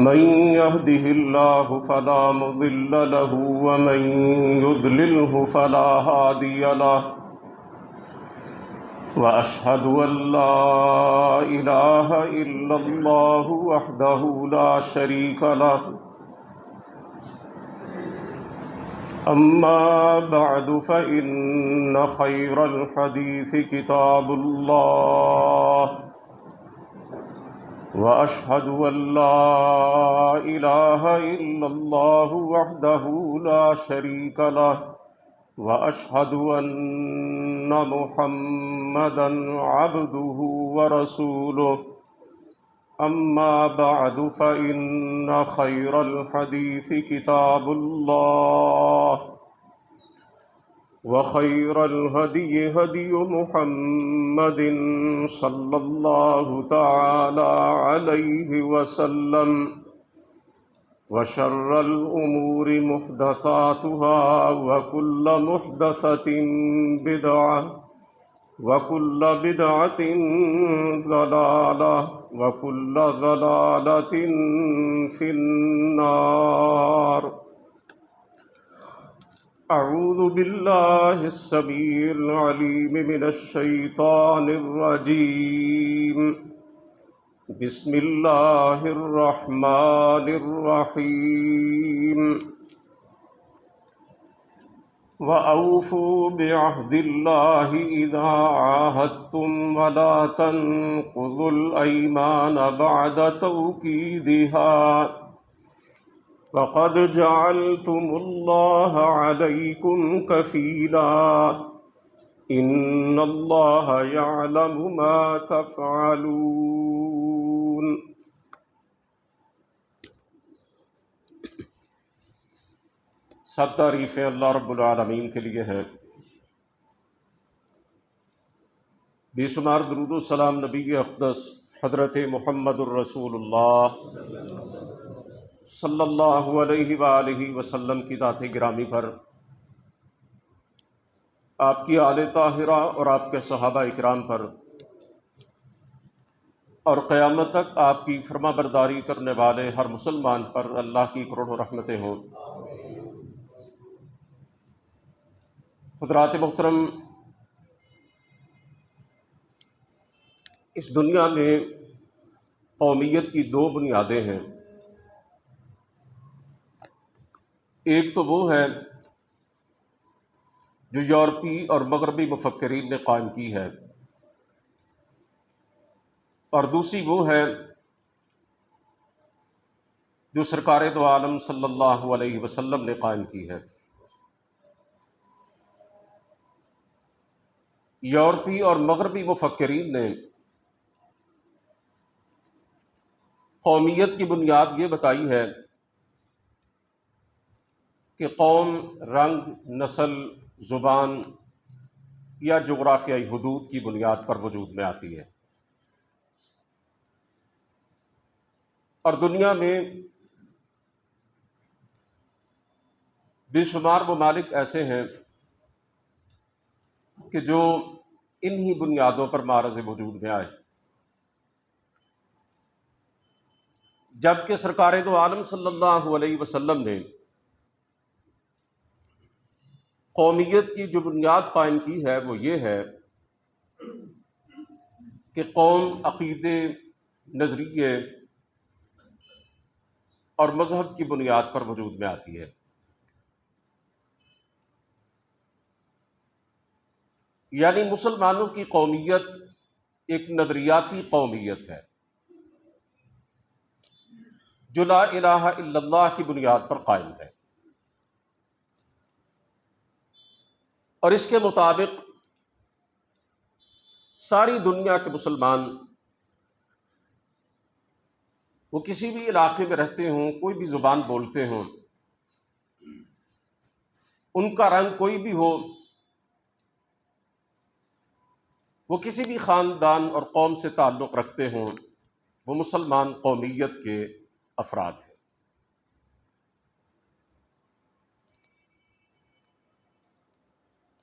من يهده الله فلا مضل له ومن يضلله فلا هادي له وأشهد أن لا إله إلا الله وحده لا شريك له أما بعد فإن خير الحديث كتاب الله وأشهد أن لا إله إلا الله وحده لا شريك له وأشهد أن محمدًا عبده ورسوله أما بعد فإن خير الحديث كتاب الله وخير الهدي هدي محمد صلى الله تعالى عليه وسلم وشر الأمور محدثاتها وكل محدثة بدعة وكل بدعة ضلالة وكل ضلالة في النار. أعوذ بالله السميع العليم من الشيطان الرجيم. بسم الله الرحمن الرحيم. وأوفوا بعهد الله إذا عاهدتم ولا تنقضوا الأيمان بعد توكيدها وقد جعلتم الله عليكم كفيلا إن الله يعلم ما تفعلون. سب تعریفیں اللہ رب العالمین کے لیے ہیں، بے شمار درود و سلام نبی اقدس حضرت محمد الرسول اللہ صلی اللہ علیہ وآلہ وسلم کی ذات گرامی پر، آپ کی آل طاہرہ اور آپ کے صحابہ اکرام پر، اور قیامت تک آپ کی فرما برداری کرنے والے ہر مسلمان پر اللہ کی کروڑوں رحمتیں ہوں۔ حضرات محترم، اس دنیا میں قومیت کی دو بنیادیں ہیں۔ ایک تو وہ ہے جو یورپی اور مغربی مفکرین نے قائم کی ہے، اور دوسری وہ ہے جو سرکار دو عالم صلی اللہ علیہ وسلم نے قائم کی ہے۔ یورپی اور مغربی مفکرین نے قومیت کی بنیاد یہ بتائی ہے کہ قوم رنگ، نسل، زبان یا جغرافیائی حدود کی بنیاد پر وجود میں آتی ہے، اور دنیا میں بے شمار ممالک ایسے ہیں کہ جو انہی بنیادوں پر معرض وجود میں آئے، جبکہ سرکار دو عالم صلی اللہ علیہ وسلم نے قومیت کی جو بنیاد قائم کی ہے وہ یہ ہے کہ قوم عقیدے، نظریے اور مذہب کی بنیاد پر وجود میں آتی ہے۔ یعنی مسلمانوں کی قومیت ایک نظریاتی قومیت ہے جو لا الہ الا اللہ کی بنیاد پر قائم ہے، اور اس کے مطابق ساری دنیا کے مسلمان، وہ کسی بھی علاقے میں رہتے ہوں، کوئی بھی زبان بولتے ہوں، ان کا رنگ کوئی بھی ہو، وہ کسی بھی خاندان اور قوم سے تعلق رکھتے ہوں، وہ مسلمان قومیت کے افراد ہیں۔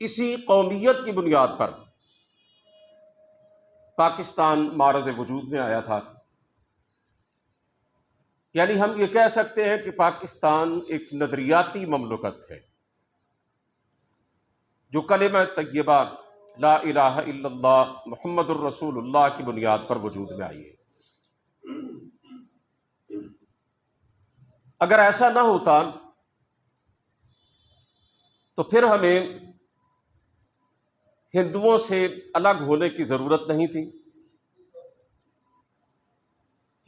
اسی قومیت کی بنیاد پر پاکستان معرض وجود میں آیا تھا، یعنی ہم یہ کہہ سکتے ہیں کہ پاکستان ایک نظریاتی مملکت ہے جو کلمہ طیبہ لا الہ الا اللہ محمد الرسول اللہ کی بنیاد پر وجود میں آئی ہے۔ اگر ایسا نہ ہوتا تو پھر ہمیں ہندوؤں سے الگ ہونے کی ضرورت نہیں تھی۔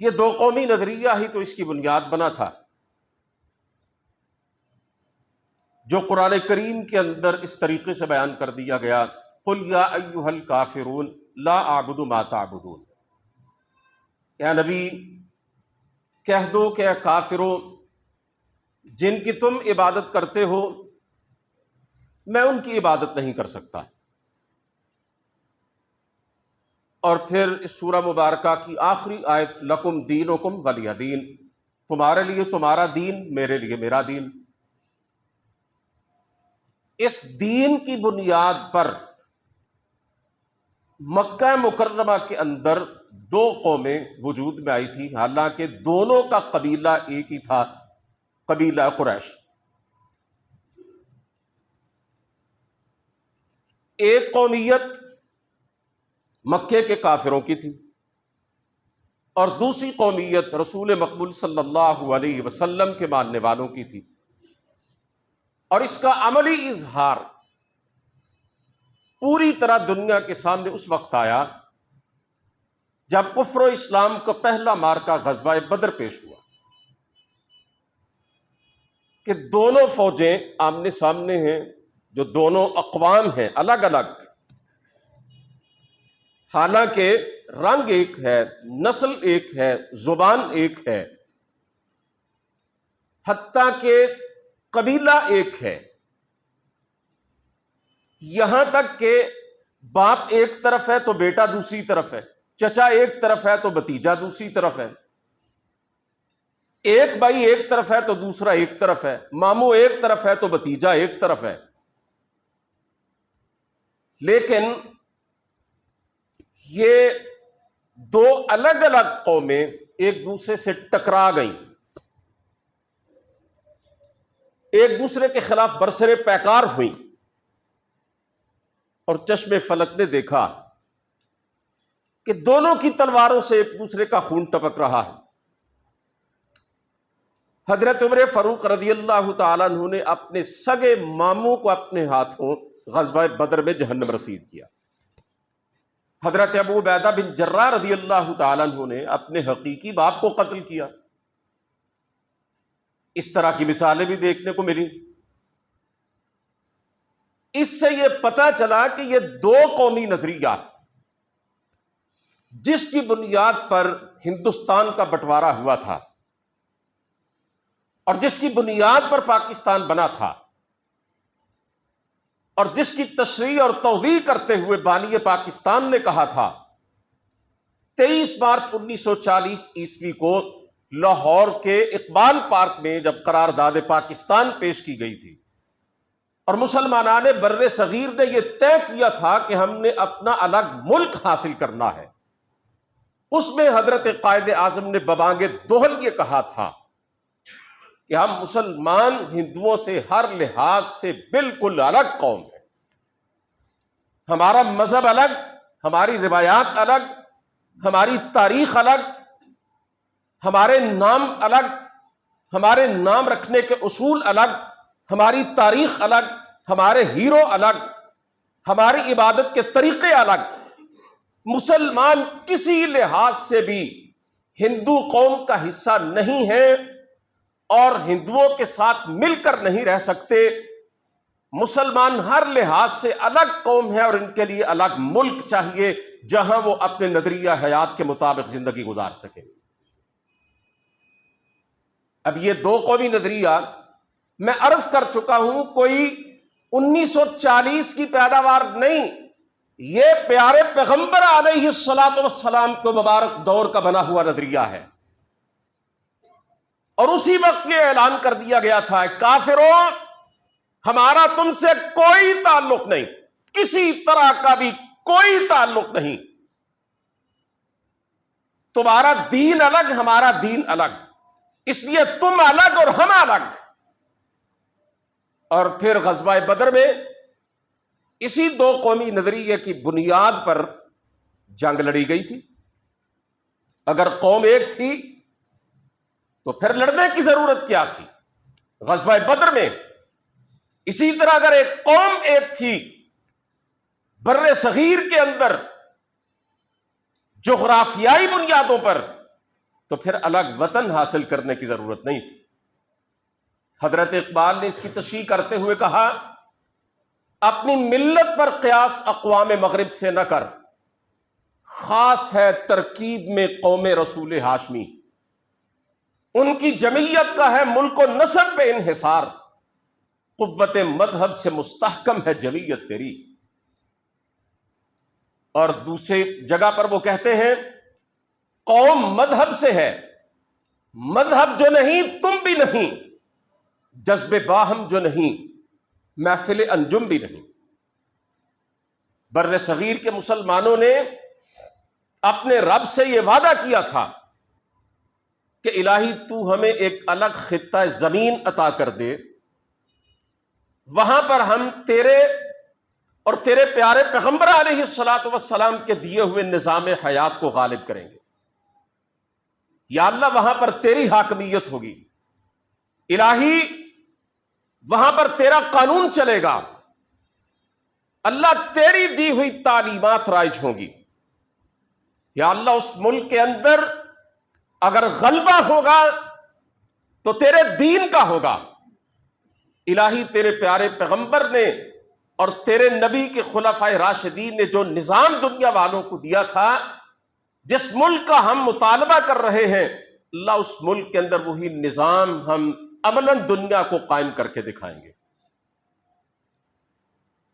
یہ دو قومی نظریہ ہی تو اس کی بنیاد بنا تھا، جو قرآن کریم کے اندر اس طریقے سے بیان کر دیا گیا، قل یا ایھا الکافرون لا اعبد ما تعبدون۔ اے نبی کہہ دو کہ اے کافروں جن کی تم عبادت کرتے ہو میں ان کی عبادت نہیں کر سکتا۔ اور پھر اس سورہ مبارکہ کی آخری آیت لکم دینکم ولی دین، تمہارے لیے تمہارا دین، میرے لیے میرا دین۔ اس دین کی بنیاد پر مکہ مکرمہ کے اندر دو قومیں وجود میں آئی تھی، حالانکہ دونوں کا قبیلہ ایک ہی تھا، قبیلہ قریش۔ ایک قومیت مکے کے کافروں کی تھی اور دوسری قومیت رسول مقبول صلی اللہ علیہ وسلم کے ماننے والوں کی تھی، اور اس کا عملی اظہار پوری طرح دنیا کے سامنے اس وقت آیا جب کفر و اسلام کا پہلا معرکہ غزوہ بدر پیش ہوا کہ دونوں فوجیں آمنے سامنے ہیں، جو دونوں اقوام ہیں الگ الگ، حالانکہ رنگ ایک ہے، نسل ایک ہے، زبان ایک ہے، حتیٰ کہ قبیلہ ایک ہے، یہاں تک کہ باپ ایک طرف ہے تو بیٹا دوسری طرف ہے، چچا ایک طرف ہے تو بھتیجا دوسری طرف ہے، ایک بھائی ایک طرف ہے تو دوسرا ایک طرف ہے، ماموں ایک طرف ہے تو بھتیجا ایک طرف ہے۔ لیکن یہ دو الگ الگ قومیں ایک دوسرے سے ٹکرا گئیں، ایک دوسرے کے خلاف برسر پیکار ہوئیں، اور چشم فلک نے دیکھا کہ دونوں کی تلواروں سے ایک دوسرے کا خون ٹپک رہا ہے۔ حضرت عمر فاروق رضی اللہ تعالیٰ عنہ نے اپنے سگے ماموں کو اپنے ہاتھوں غزوہ بدر میں جہنم رسید کیا۔ حضرت ابو عبیدہ بن جراح رضی اللہ تعالیٰ عنہ نے اپنے حقیقی باپ کو قتل کیا۔ اس طرح کی مثالیں بھی دیکھنے کو ملی۔ اس سے یہ پتہ چلا کہ یہ دو قومی نظریات جس کی بنیاد پر ہندوستان کا بٹوارا ہوا تھا اور جس کی بنیاد پر پاکستان بنا تھا، اور جس کی تشریح اور توضیح کرتے ہوئے بانی پاکستان نے کہا تھا 23 مارچ 1940 عیسوی کو لاہور کے اقبال پارک میں جب قرارداد پاکستان پیش کی گئی تھی اور مسلمانان بر صغیر نے یہ طے کیا تھا کہ ہم نے اپنا الگ ملک حاصل کرنا ہے، اس میں حضرت قائد اعظم نے ببانگ دوہل یہ کہا تھا کہ ہم مسلمان ہندوؤں سے ہر لحاظ سے بالکل الگ قوم ہیں، ہمارا مذہب الگ، ہماری روایات الگ، ہماری تاریخ الگ، ہمارے نام الگ، ہمارے نام رکھنے کے اصول الگ، ہماری تاریخ الگ، ہمارے ہیرو الگ، ہماری عبادت کے طریقے الگ۔ مسلمان کسی لحاظ سے بھی ہندو قوم کا حصہ نہیں ہے اور ہندوؤں کے ساتھ مل کر نہیں رہ سکتے۔ مسلمان ہر لحاظ سے الگ قوم ہے اور ان کے لیے الگ ملک چاہیے جہاں وہ اپنے نظریہ حیات کے مطابق زندگی گزار سکیں۔ اب یہ دو قومی نظریہ میں عرض کر چکا ہوں کوئی 1940 کی پیداوار نہیں، یہ پیارے پیغمبر علیہ الصلوۃ والسلام کو مبارک دور کا بنا ہوا نظریہ ہے، اور اسی وقت یہ اعلان کر دیا گیا تھا کافروں ہمارا تم سے کوئی تعلق نہیں، کسی طرح کا بھی کوئی تعلق نہیں، تمہارا دین الگ ہمارا دین الگ، اس لیے تم الگ اور ہم الگ. اور پھر غزوہ بدر میں اسی دو قومی نظریے کی بنیاد پر جنگ لڑی گئی تھی. اگر قوم ایک تھی تو پھر لڑنے کی ضرورت کیا تھی؟ غزوہ بدر میں اسی طرح اگر ایک قوم ایک تھی بر صغیر کے اندر جغرافیائی بنیادوں پر، تو پھر الگ وطن حاصل کرنے کی ضرورت نہیں تھی. حضرت اقبال نے اس کی تشریح کرتے ہوئے کہا، اپنی ملت پر قیاس اقوام مغرب سے نہ کر، خاص ہے ترکیب میں قوم رسول ہاشمی. ان کی جمعیت کا ہے ملک و نسب پہ انحصار، قوت مذہب سے مستحکم ہے جمعیت تیری. اور دوسری جگہ پر وہ کہتے ہیں، قوم مذہب سے ہے، مذہب جو نہیں تم بھی نہیں، جذب باہم جو نہیں محفل انجم بھی نہیں. بر صغیر کے مسلمانوں نے اپنے رب سے یہ وعدہ کیا تھا کہ الہی تو ہمیں ایک الگ خطہ زمین عطا کر دے، وہاں پر ہم تیرے اور تیرے پیارے پیغمبر علیہ الصلوۃ والسلام کے دیے ہوئے نظام حیات کو غالب کریں گے. یا اللہ وہاں پر تیری حاکمیت ہوگی، الہی وہاں پر تیرا قانون چلے گا، اللہ تیری دی ہوئی تعلیمات رائج ہوں گی. یا اللہ اس ملک کے اندر اگر غلبہ ہوگا تو تیرے دین کا ہوگا. الہی تیرے پیارے پیغمبر نے اور تیرے نبی کے خلفائے راشدین نے جو نظام دنیا والوں کو دیا تھا، جس ملک کا ہم مطالبہ کر رہے ہیں، اللہ اس ملک کے اندر وہی نظام ہم عملاً دنیا کو قائم کر کے دکھائیں گے.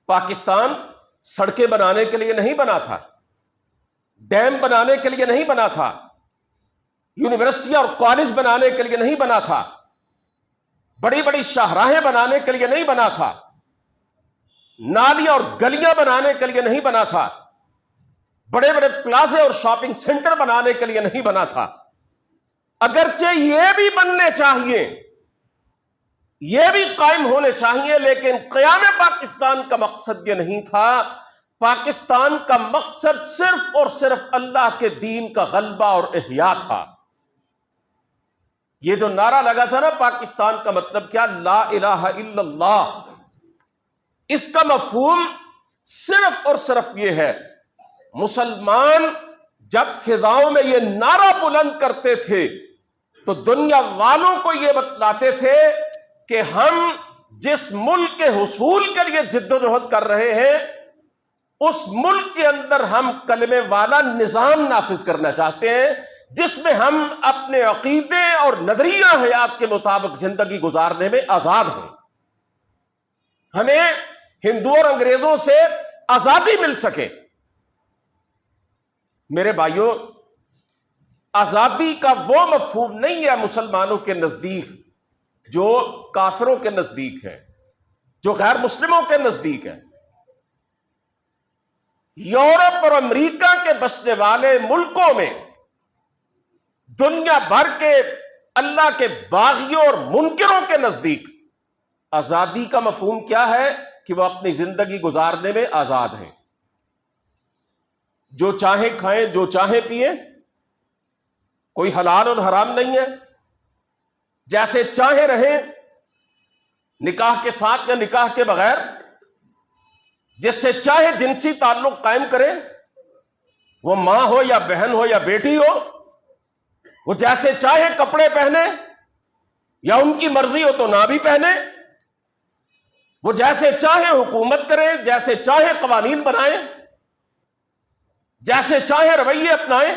پاکستان سڑکیں بنانے کے لیے نہیں بنا تھا، ڈیم بنانے کے لیے نہیں بنا تھا، یونیورسٹیاں اور کالج بنانے کے لیے نہیں بنا تھا، بڑی بڑی شاہراہیں بنانے کے لیے نہیں بنا تھا، نالیاں اور گلیاں بنانے کے لیے نہیں بنا تھا، بڑے بڑے پلازے اور شاپنگ سینٹر بنانے کے لیے نہیں بنا تھا. اگرچہ یہ بھی بننے چاہیے، یہ بھی قائم ہونے چاہیے، لیکن قیام پاکستان کا مقصد یہ نہیں تھا. پاکستان کا مقصد صرف اور صرف اللہ کے دین کا غلبہ اور احیاء تھا. یہ جو نعرہ لگا تھا نا، پاکستان کا مطلب کیا؟ لا الہ الا اللہ. اس کا مفہوم صرف اور صرف یہ ہے، مسلمان جب فضاؤں میں یہ نعرہ بلند کرتے تھے تو دنیا والوں کو یہ بتلاتے تھے کہ ہم جس ملک کے حصول کے لیے جد و جہد کر رہے ہیں، اس ملک کے اندر ہم کلمے والا نظام نافذ کرنا چاہتے ہیں، جس میں ہم اپنے عقیدے اور نظریہ حیات کے مطابق زندگی گزارنے میں آزاد ہیں. ہمیں ہندوؤں اور انگریزوں سے آزادی مل سکے. میرے بھائیوں، آزادی کا وہ مفہوم نہیں ہے مسلمانوں کے نزدیک جو کافروں کے نزدیک ہے، جو غیر مسلموں کے نزدیک ہے. یورپ اور امریکہ کے بسنے والے ملکوں میں، دنیا بھر کے اللہ کے باغیوں اور منکروں کے نزدیک آزادی کا مفہوم کیا ہے؟ کہ وہ اپنی زندگی گزارنے میں آزاد ہیں، جو چاہیں کھائیں، جو چاہیں پئیں، کوئی حلال اور حرام نہیں ہے، جیسے چاہیں رہیں، نکاح کے ساتھ یا نکاح کے بغیر، جس سے چاہے جنسی تعلق قائم کریں، وہ ماں ہو یا بہن ہو یا بیٹی ہو، وہ جیسے چاہے کپڑے پہنے یا ان کی مرضی ہو تو نہ بھی پہنے، وہ جیسے چاہے حکومت کریں، جیسے چاہے قوانین بنائیں، جیسے چاہے رویے اپنائیں.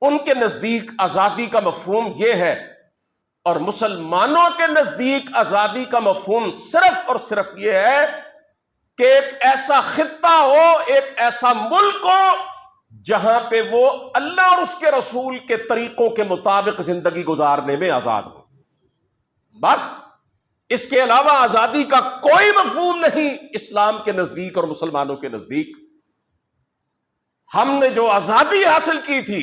ان کے نزدیک آزادی کا مفہوم یہ ہے، اور مسلمانوں کے نزدیک آزادی کا مفہوم صرف اور صرف یہ ہے کہ ایک ایسا خطہ ہو، ایک ایسا ملک ہو جہاں پہ وہ اللہ اور اس کے رسول کے طریقوں کے مطابق زندگی گزارنے میں آزاد ہو. بس اس کے علاوہ آزادی کا کوئی مفہوم نہیں اسلام کے نزدیک اور مسلمانوں کے نزدیک. ہم نے جو آزادی حاصل کی تھی،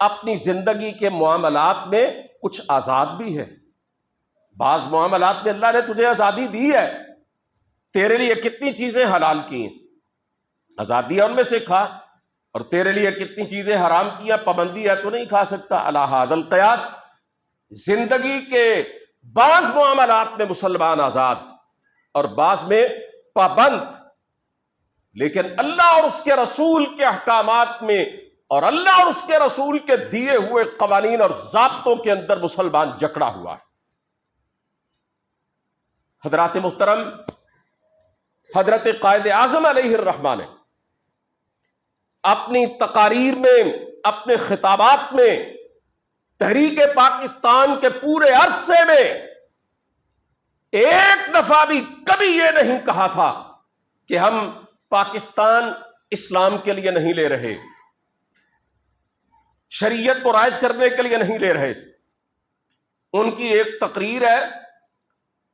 اپنی زندگی کے معاملات میں کچھ آزاد بھی ہے. بعض معاملات میں اللہ نے تجھے آزادی دی ہے، تیرے لیے کتنی چیزیں حلال کی ہیں، آزادی ہے ان میں سے کھا، اور تیرے لیے کتنی چیزیں حرام کی ہیں، پابندی ہے تو نہیں کھا سکتا. علی ھذا القیاس زندگی کے بعض معاملات میں مسلمان آزاد اور بعض میں پابند، لیکن اللہ اور اس کے رسول کے احکامات میں اور اللہ اور اس کے رسول کے دیے ہوئے قوانین اور ضابطوں کے اندر مسلمان جکڑا ہوا ہے. حضرات محترم، حضرت قائد اعظم علیہ الرحمہ نے اپنی تقاریر میں، اپنے خطابات میں تحریک پاکستان کے پورے عرصے میں ایک دفعہ بھی کبھی یہ نہیں کہا تھا کہ ہم پاکستان اسلام کے لیے نہیں لے رہے، شریعت کو رائج کرنے کے لیے نہیں لے رہے. ان کی ایک تقریر ہے،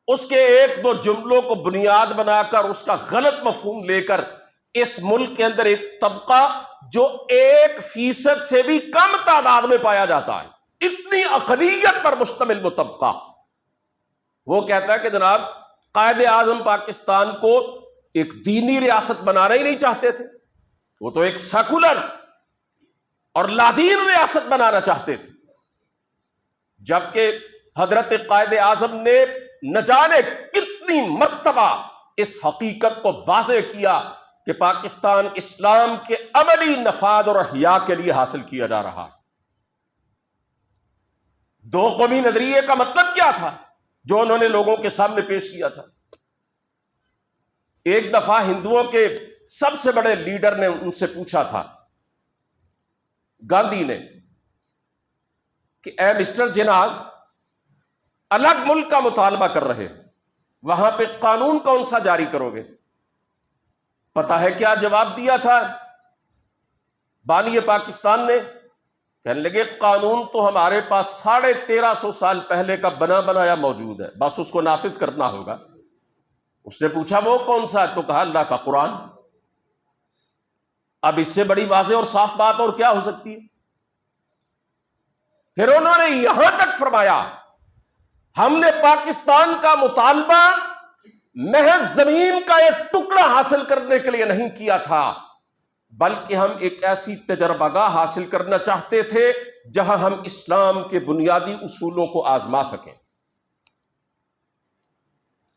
اس کے ایک دو جملوں کو بنیاد بنا کر اس کا غلط مفہوم لے کر اس ملک کے اندر ایک طبقہ جو 1% سے بھی کم تعداد میں پایا جاتا ہے، اتنی اقلیت پر مشتمل وہ طبقہ، وہ کہتا ہے کہ جناب قائد اعظم پاکستان کو ایک دینی ریاست بنانا ہی نہیں چاہتے تھے، وہ تو ایک سیکولر اور لادین ریاست بنانا چاہتے تھے. جبکہ حضرت قائد اعظم نے نہ جانے کتنی مرتبہ اس حقیقت کو واضح کیا کہ پاکستان اسلام کے عملی نفاذ اور احیاء کے لیے حاصل کیا جا رہا ہے. دو قومی نظریے کا مطلب کیا تھا جو انہوں نے لوگوں کے سامنے پیش کیا تھا؟ ایک دفعہ ہندوؤں کے سب سے بڑے لیڈر نے ان سے پوچھا تھا، گاندھی نے، کہ اے مسٹر جناب، الگ ملک کا مطالبہ کر رہے، وہاں پہ قانون کون سا جاری کرو گے؟ پتہ ہے کیا جواب دیا تھا بانی پاکستان نے؟ کہنے لگے قانون تو ہمارے پاس 1350 سال پہلے کا بنا بنایا موجود ہے، بس اس کو نافذ کرنا ہوگا. اس نے پوچھا وہ کون سا ہے؟ تو کہا اللہ کا قرآن. اب اس سے بڑی واضح اور صاف بات اور کیا ہو سکتی ہے؟ پھر انہوں نے یہاں تک فرمایا ہم نے پاکستان کا مطالبہ محض زمین کا ایک ٹکڑا حاصل کرنے کے لیے نہیں کیا تھا، بلکہ ہم ایک ایسی تجربہ گاہ حاصل کرنا چاہتے تھے جہاں ہم اسلام کے بنیادی اصولوں کو آزما سکیں.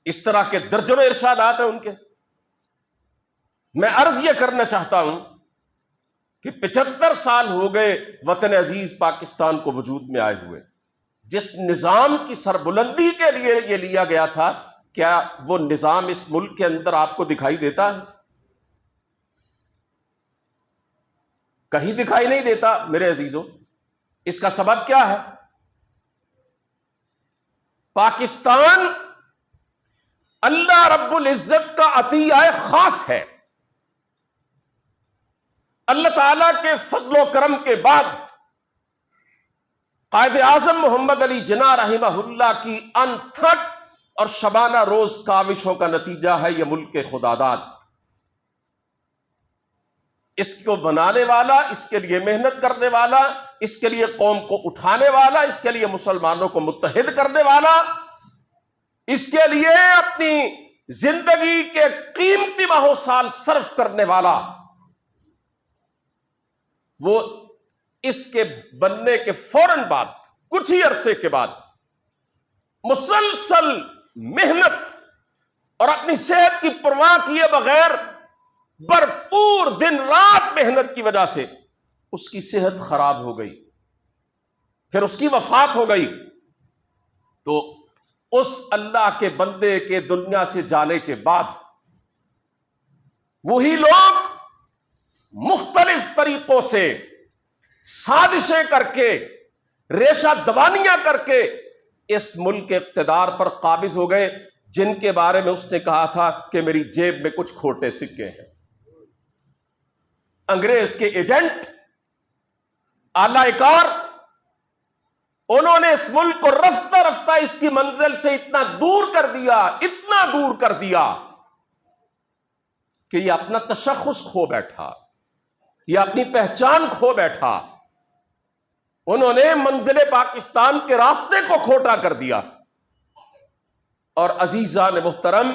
اس طرح کے درجنوں ارشادات ہیں ان کے. میں عرض یہ کرنا چاہتا ہوں کہ 75 سال ہو گئے وطن عزیز پاکستان کو وجود میں آئے ہوئے. جس نظام کی سربلندی کے لیے یہ لیا گیا تھا، کیا وہ نظام اس ملک کے اندر آپ کو دکھائی دیتا ہے؟ کہیں دکھائی نہیں دیتا میرے عزیزوں. اس کا سبب کیا ہے؟ پاکستان اللہ رب العزت کا عطیہ خاص ہے. اللہ تعالی کے فضل و کرم کے بعد قائد اعظم محمد علی جناح رحمہ اللہ کی انتھک اور شبانہ روز کاوشوں کا نتیجہ ہے یہ ملک کے خداداد. اس کو بنانے والا، اس کے لیے محنت کرنے والا، اس کے لیے قوم کو اٹھانے والا، اس کے لیے مسلمانوں کو متحد کرنے والا، اس کے لیے اپنی زندگی کے قیمتی ماہ و سال صرف کرنے والا، وہ اس کے بننے کے فوراً بعد کچھ ہی عرصے کے بعد مسلسل محنت اور اپنی صحت کی پرواہ کیے بغیر بھرپور دن رات محنت کی وجہ سے اس کی صحت خراب ہو گئی، پھر اس کی وفات ہو گئی. تو اس اللہ کے بندے کے دنیا سے جانے کے بعد وہی لوگ مختلف طریقوں سے سازشیں کر کے، ریشہ دوانیاں کر کے اس ملک کے اقتدار پر قابض ہو گئے، جن کے بارے میں اس نے کہا تھا کہ میری جیب میں کچھ کھوٹے سکے ہیں. انگریز کے ایجنٹ، اعلی کار، انہوں نے اس ملک کو رفتہ رفتہ اس کی منزل سے اتنا دور کر دیا، اتنا دور کر دیا کہ یہ اپنا تشخص کھو بیٹھا، یہ اپنی پہچان کھو بیٹھا. انہوں نے منزل پاکستان کے راستے کو کھوٹا کر دیا. اور عزیزان محترم،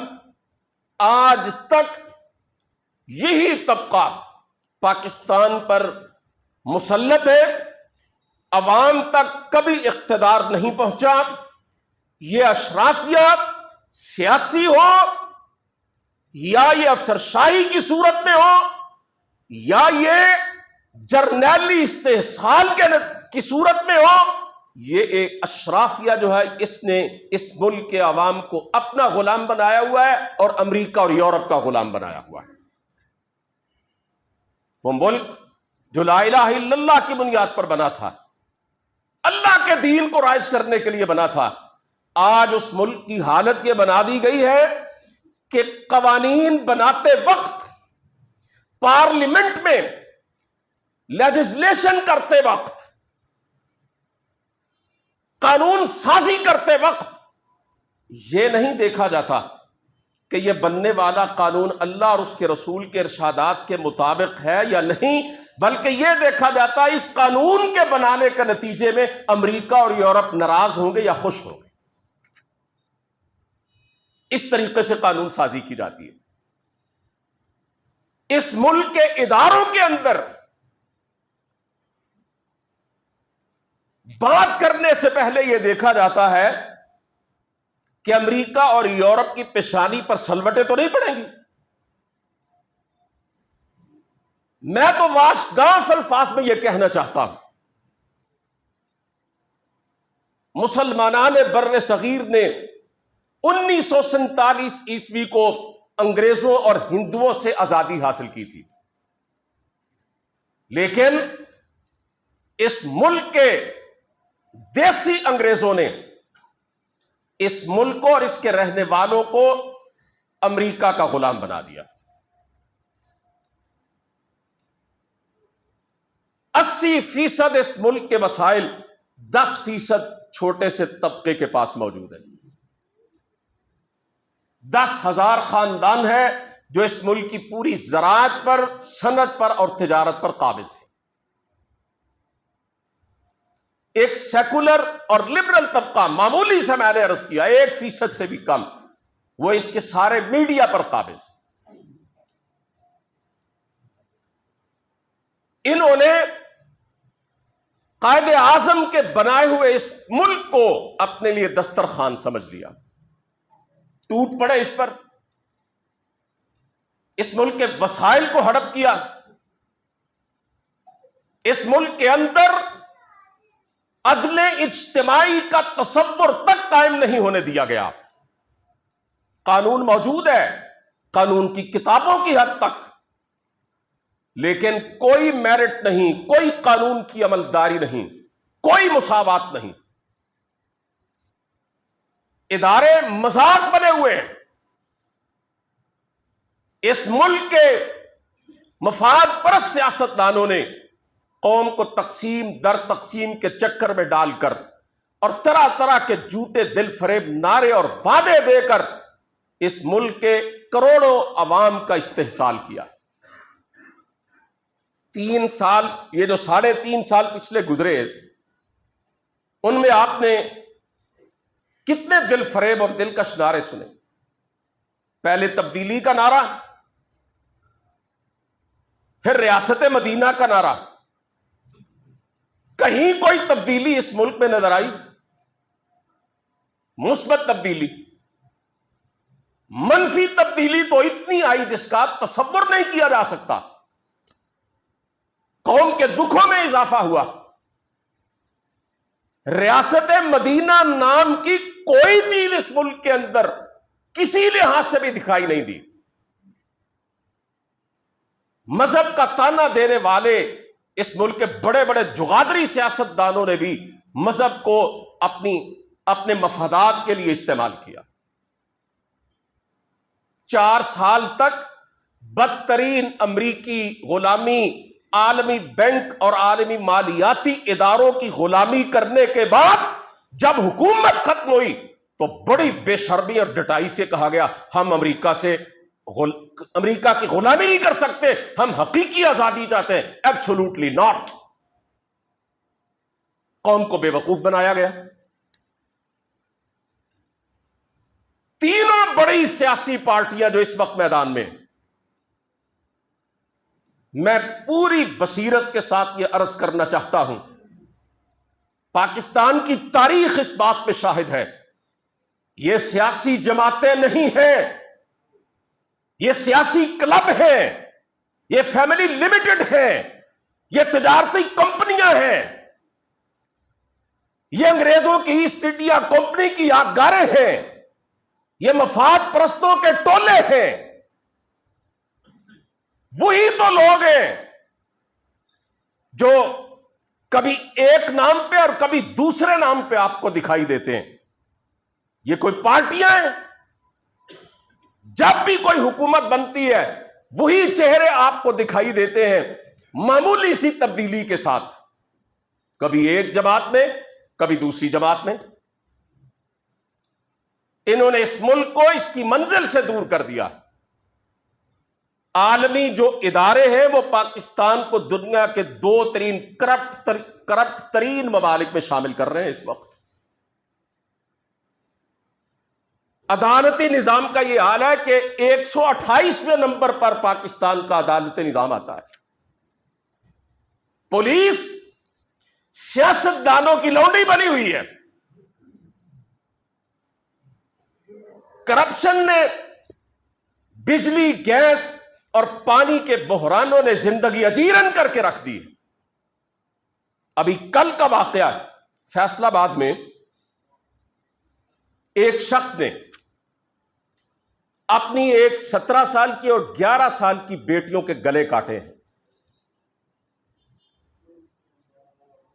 آج تک یہی طبقہ پاکستان پر مسلط ہے، عوام تک کبھی اقتدار نہیں پہنچا. یہ اشرافیہ سیاسی ہو یا یہ افسرشاہی کی صورت میں ہو یا یہ جرنیلی استحصال کی صورت میں ہو، یہ ایک اشرافیہ جو ہے اس نے اس ملک کے عوام کو اپنا غلام بنایا ہوا ہے اور امریکہ اور یورپ کا غلام بنایا ہوا ہے. وہ ملک جو لا الہ الا اللہ کی بنیاد پر بنا تھا، اللہ کے دین کو رائج کرنے کے لیے بنا تھا، آج اس ملک کی حالت یہ بنا دی گئی ہے کہ قوانین بناتے وقت، پارلیمنٹ میں لیجسلیشن کرتے وقت، قانون سازی کرتے وقت یہ نہیں دیکھا جاتا کہ یہ بننے والا قانون اللہ اور اس کے رسول کے ارشادات کے مطابق ہے یا نہیں، بلکہ یہ دیکھا جاتا ہے اس قانون کے بنانے کے نتیجے میں امریکہ اور یورپ ناراض ہوں گے یا خوش ہوں گے. اس طریقے سے قانون سازی کی جاتی ہے. اس ملک کے اداروں کے اندر بات کرنے سے پہلے یہ دیکھا جاتا ہے کہ امریکہ اور یورپ کی پیشانی پر سلوٹیں تو نہیں پڑیں گی. میں تو واشگاف الفاظ میں یہ کہنا چاہتا ہوں، مسلمانان بر صغیر نے 1947 عیسوی کو انگریزوں اور ہندوؤں سے آزادی حاصل کی تھی، لیکن اس ملک کے دیسی انگریزوں نے اس ملک کو اور اس کے رہنے والوں کو امریکہ کا غلام بنا دیا. 80% اس ملک کے وسائل 10% چھوٹے سے طبقے کے پاس موجود ہے. 10,000 خاندان ہے جو اس ملک کی پوری زراعت پر، صنعت پر اور تجارت پر قابض ہے. ایک سیکولر اور لبرل طبقہ، معمولی سے میں نے عرض کیا 1% سے بھی کم، وہ اس کے سارے میڈیا پر قابض ہے. انہوں نے قائد اعظم کے بنائے ہوئے اس ملک کو اپنے لیے دسترخوان سمجھ لیا، ٹوٹ پڑے اس پر، اس ملک کے وسائل کو ہڑپ کیا. اس ملک کے اندر عدل اجتماعی کا تصور تک قائم نہیں ہونے دیا گیا. قانون موجود ہے، قانون کی کتابوں کی حد تک، لیکن کوئی میرٹ نہیں، کوئی قانون کی عملداری نہیں، کوئی مساوات نہیں. ادارے مذاق بنے ہوئے ہیں. اس ملک کے مفاد پرست سیاستدانوں نے قوم کو تقسیم در تقسیم کے چکر میں ڈال کر اور طرح طرح کے جھوٹے دل فریب نعرے اور وعدے دے کر اس ملک کے کروڑوں عوام کا استحصال کیا. 3 سال، یہ جو 3.5 سال پچھلے گزرے، ان میں آپ نے کتنے دل فریب اور دلکش نعرے سنے. پہلے تبدیلی کا نعرہ، پھر ریاست مدینہ کا نعرہ. کہیں کوئی تبدیلی اس ملک میں نظر آئی؟ مثبت تبدیلی؟ منفی تبدیلی تو اتنی آئی جس کا تصور نہیں کیا جا سکتا. قوم کے دکھوں میں اضافہ ہوا. ریاست مدینہ نام کی کوئی چیز اس ملک کے اندر کسی لحاظ سے بھی دکھائی نہیں دی. مذہب کا تانا دینے والے اس ملک کے بڑے بڑے جغادری سیاستدانوں نے بھی مذہب کو اپنے مفادات کے لیے استعمال کیا. 4 سال تک بدترین امریکی غلامی، عالمی بینک اور عالمی مالیاتی اداروں کی غلامی کرنے کے بعد جب حکومت ختم ہوئی تو بڑی بے شرمی اور ڈٹائی سے کہا گیا ہم امریکہ کی غلامی نہیں کر سکتے، ہم حقیقی آزادی چاہتے ہیں. Absolutely not. قوم کو بے وقوف بنایا گیا. تینوں بڑی سیاسی پارٹیاں جو اس وقت میدان میں، میں پوری بصیرت کے ساتھ یہ عرض کرنا چاہتا ہوں، پاکستان کی تاریخ اس بات پہ شاہد ہے، یہ سیاسی جماعتیں نہیں ہیں، یہ سیاسی کلب ہیں، یہ فیملی لمیٹڈ ہیں، یہ تجارتی کمپنیاں ہیں، یہ انگریزوں کی ایسٹ انڈیا کمپنی کی یادگاریں ہیں، یہ مفاد پرستوں کے ٹولے ہیں. وہی تو لوگ ہیں جو کبھی ایک نام پہ اور کبھی دوسرے نام پہ آپ کو دکھائی دیتے ہیں. یہ کوئی پارٹیاں ہیں؟ جب بھی کوئی حکومت بنتی ہے وہی چہرے آپ کو دکھائی دیتے ہیں، معمولی سی تبدیلی کے ساتھ، کبھی ایک جماعت میں کبھی دوسری جماعت میں. انہوں نے اس ملک کو اس کی منزل سے دور کر دیا. عالمی جو ادارے ہیں وہ پاکستان کو دنیا کے 2 کرپٹ ترین ممالک میں شامل کر رہے ہیں اس وقت. عدالتی نظام کا یہ حال ہے کہ 128ویں نمبر پر پاکستان کا عدالتی نظام آتا ہے. پولیس سیاستدانوں کی لونڈی بنی ہوئی ہے. کرپشن نے، بجلی، گیس اور پانی کے بحرانوں نے زندگی اجیرن کر کے رکھ دی. ابھی کل کا واقعہ ہے، فیصل آباد میں ایک شخص نے اپنی ایک 17 سال کی اور 11 سال کی بیٹیوں کے گلے کاٹے ہیں،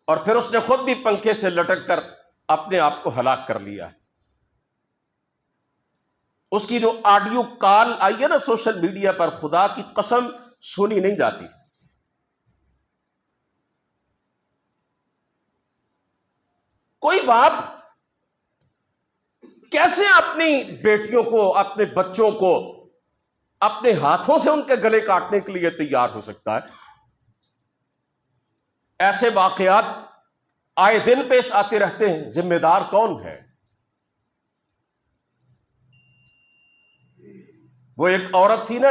اور پھر اس نے خود بھی پنکھے سے لٹک کر اپنے آپ کو ہلاک کر لیا ہے. اس کی جو آڈیو کال آئی ہے نا سوشل میڈیا پر، خدا کی قسم سنی نہیں جاتی. کوئی باپ کیسے اپنی بیٹیوں کو، اپنے بچوں کو اپنے ہاتھوں سے ان کے گلے کاٹنے کے لیے تیار ہو سکتا ہے؟ ایسے واقعات آئے دن پیش آتے رہتے ہیں. ذمہ دار کون ہے؟ وہ ایک عورت تھی نا،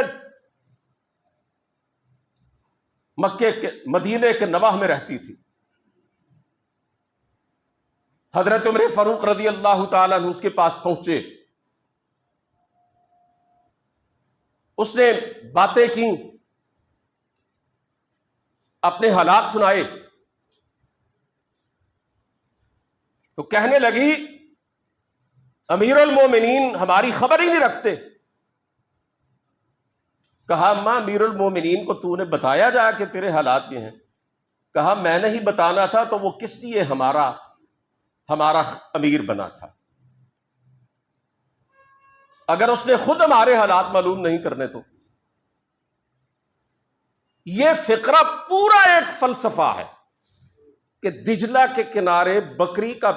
مکے کے مدینے کے نواح میں رہتی تھی. حضرت عمر فاروق رضی اللہ تعالیٰ عنہ اس کے پاس پہنچے، اس نے باتیں کی، اپنے حالات سنائے، تو کہنے لگی امیر المومنین ہماری خبر ہی نہیں رکھتے. کہا ماں امیر المومنین کو تو نے بتایا جا کہ تیرے حالات یہ ہیں؟ کہا میں نہیں بتانا تھا تو وہ کس لیے ہمارا امیر بنا تھا؟ اگر اس نے خود ہمارے حالات معلوم نہیں کرنے تو. یہ فقرہ پورا ایک فلسفہ ہے کہ دجلہ کے کنارے بکری کا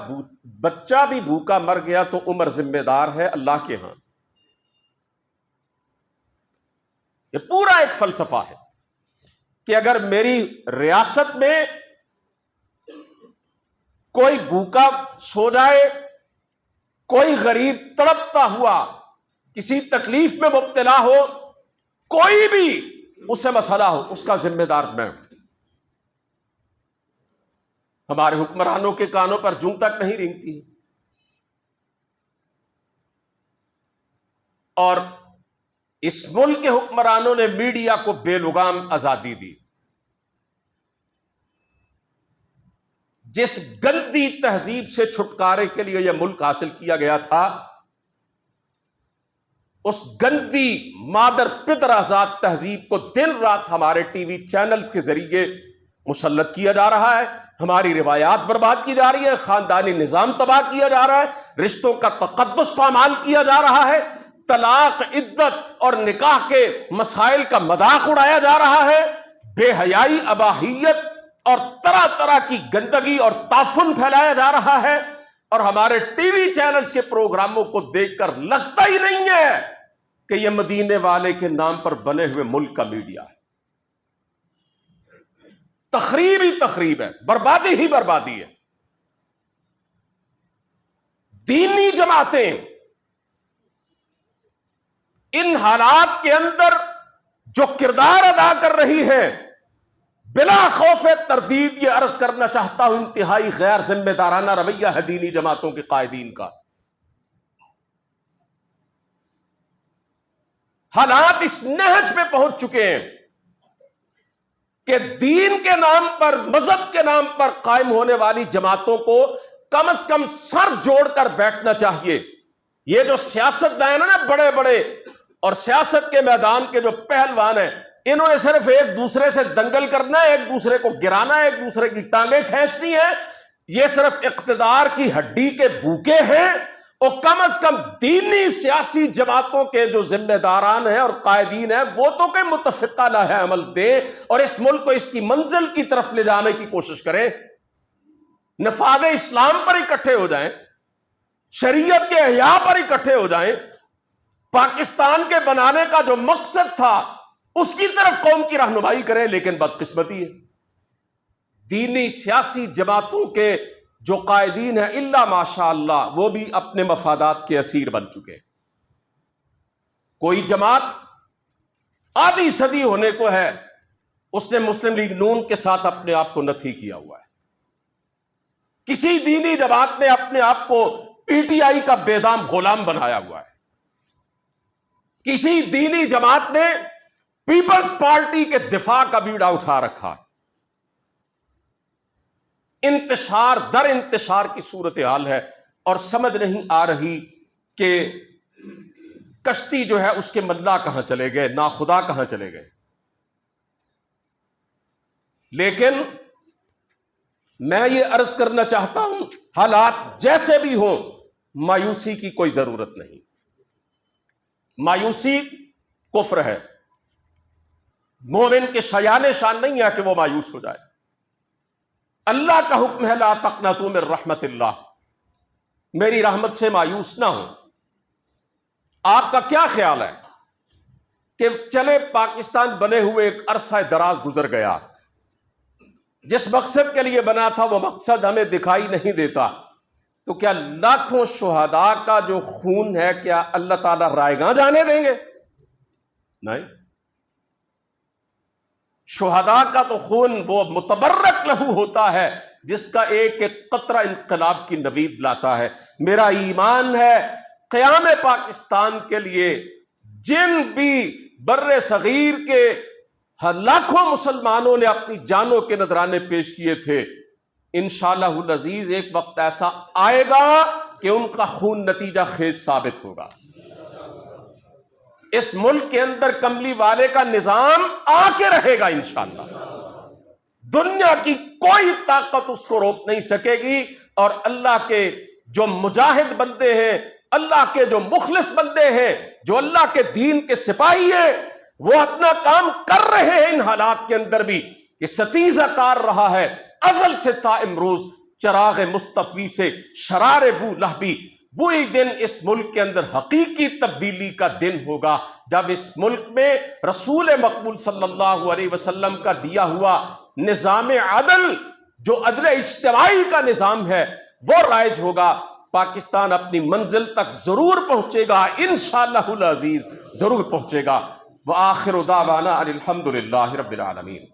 بچہ بھی بھوکا مر گیا تو عمر ذمہ دار ہے اللہ کے ہاں. یہ پورا ایک فلسفہ ہے کہ اگر میری ریاست میں کوئی بھوکا سو جائے، کوئی غریب تڑپتا ہوا کسی تکلیف میں مبتلا ہو، کوئی بھی اسے مسئلہ ہو، اس کا ذمہ دار میں ہوں. ہمارے حکمرانوں کے کانوں پر جوں تک نہیں رینگتی. اور اس ملک کے حکمرانوں نے میڈیا کو بے لگام آزادی دی. جس گندی تہذیب سے چھٹکارے کے لیے یہ ملک حاصل کیا گیا تھا، اس گندی مادر پدر آزاد تہذیب کو دن رات ہمارے ٹی وی چینلز کے ذریعے مسلط کیا جا رہا ہے. ہماری روایات برباد کی جا رہی ہے، خاندانی نظام تباہ کیا جا رہا ہے، رشتوں کا تقدس پامال کیا جا رہا ہے، طلاق، عدت اور نکاح کے مسائل کا مذاق اڑایا جا رہا ہے، بے حیائی، اباحیت اور طرح طرح کی گندگی اور تعفن پھیلایا جا رہا ہے. اور ہمارے ٹی وی چینلز کے پروگراموں کو دیکھ کر لگتا ہی نہیں ہے کہ یہ مدینے والے کے نام پر بنے ہوئے ملک کا میڈیا ہے. تخریب ہی تخریب ہے، بربادی ہی بربادی ہے. دینی جماعتیں ان حالات کے اندر جو کردار ادا کر رہی ہے، بلا خوف تردید یہ عرض کرنا چاہتا ہوں انتہائی غیر ذمہ دارانہ رویہ ہے دینی جماعتوں کے قائدین کا۔ حالات اس نہج پہ پہنچ چکے ہیں کہ دین کے نام پر، مذہب کے نام پر قائم ہونے والی جماعتوں کو کم از کم سر جوڑ کر بیٹھنا چاہیے۔ یہ جو سیاست دان ہیں نا بڑے بڑے، اور سیاست کے میدان کے جو پہلوان ہیں، انہوں نے صرف ایک دوسرے سے دنگل کرنا ہے، ایک دوسرے کو گرانا ہے، ایک دوسرے کی ٹانگیں کھینچنی ہے۔ یہ صرف اقتدار کی ہڈی کے بھوکے ہیں، اور کم از کم دینی سیاسی جماعتوں کے جو ذمہ داران ہیں اور قائدین ہیں وہ تو کہ متفقہ لائحہ عمل دیں اور اس ملک کو اس کی منزل کی طرف لے جانے کی کوشش کریں، نفاذ اسلام پر اکٹھے ہو جائیں، شریعت کے احیاء پر اکٹھے ہو جائیں، پاکستان کے بنانے کا جو مقصد تھا اس کی طرف قوم کی رہنمائی کریں۔ لیکن بدقسمتی ہے دینی سیاسی جماعتوں کے جو قائدین ہیں الا ماشاء اللہ وہ بھی اپنے مفادات کے اسیر بن چکے۔ کوئی جماعت آدھی صدی ہونے کو ہے، اس نے مسلم لیگ نون کے ساتھ اپنے آپ کو نتھی کیا ہوا ہے۔ کسی دینی جماعت نے اپنے آپ کو پی ٹی آئی کا بے دام غلام بنایا ہوا ہے۔ کسی دینی جماعت نے پیپلز پارٹی کے دفاع کا بیڑا اٹھا رکھا۔ انتشار در انتشار کی صورتحال ہے، اور سمجھ نہیں آ رہی کہ کشتی جو ہے اس کے ملا کہاں چلے گئے، ناخدا کہاں چلے گئے۔ لیکن میں یہ عرض کرنا چاہتا ہوں حالات جیسے بھی ہوں مایوسی کی کوئی ضرورت نہیں۔ مایوسی کفر ہے، مومن کے شایان شان نہیں ہے کہ وہ مایوس ہو جائے۔ اللہ کا حکم ہے لا تقنطوا من رحمت اللہ، میری رحمت سے مایوس نہ ہو۔ آپ کا کیا خیال ہے کہ چلے پاکستان بنے ہوئے ایک عرصہ دراز گزر گیا، جس مقصد کے لیے بنا تھا وہ مقصد ہمیں دکھائی نہیں دیتا، تو کیا لاکھوں شہداء کا جو خون ہے کیا اللہ تعالیٰ رائے گاں جانے دیں گے؟ نہیں، شہداء کا تو خون وہ متبرک لہو ہوتا ہے جس کا ایک ایک قطرہ انقلاب کی نوید لاتا ہے۔ میرا ایمان ہے قیام پاکستان کے لیے جن بھی بر صغیر کے لاکھوں مسلمانوں نے اپنی جانوں کے نذرانے پیش کیے تھے، انشاءاللہ العزیز ایک وقت ایسا آئے گا کہ ان کا خون نتیجہ خیز ثابت ہوگا۔ اس ملک کے اندر کملی والے کا نظام آ کے رہے گا انشاءاللہ، دنیا کی کوئی طاقت اس کو روک نہیں سکے گی، اور اللہ کے جو مجاہد بندے ہیں، اللہ کے جو مخلص بندے ہیں، جو اللہ کے دین کے سپاہی ہیں، وہ اپنا کام کر رہے ہیں ان حالات کے اندر بھی کہ ستیزہ کار رہا ہے ازل سے تا امروز چراغ مصطفی سے شرار بو لہبی۔ وہی دن اس ملک کے اندر حقیقی تبدیلی کا دن ہوگا جب اس ملک میں رسول مقبول صلی اللہ علیہ وسلم کا دیا ہوا نظام عدل، جو عدل اجتماعی کا نظام ہے، وہ رائج ہوگا۔ پاکستان اپنی منزل تک ضرور پہنچے گا، انشاءاللہ العزیز ضرور پہنچے گا۔ وآخر دعوانا ان الحمد للہ رب العالمین۔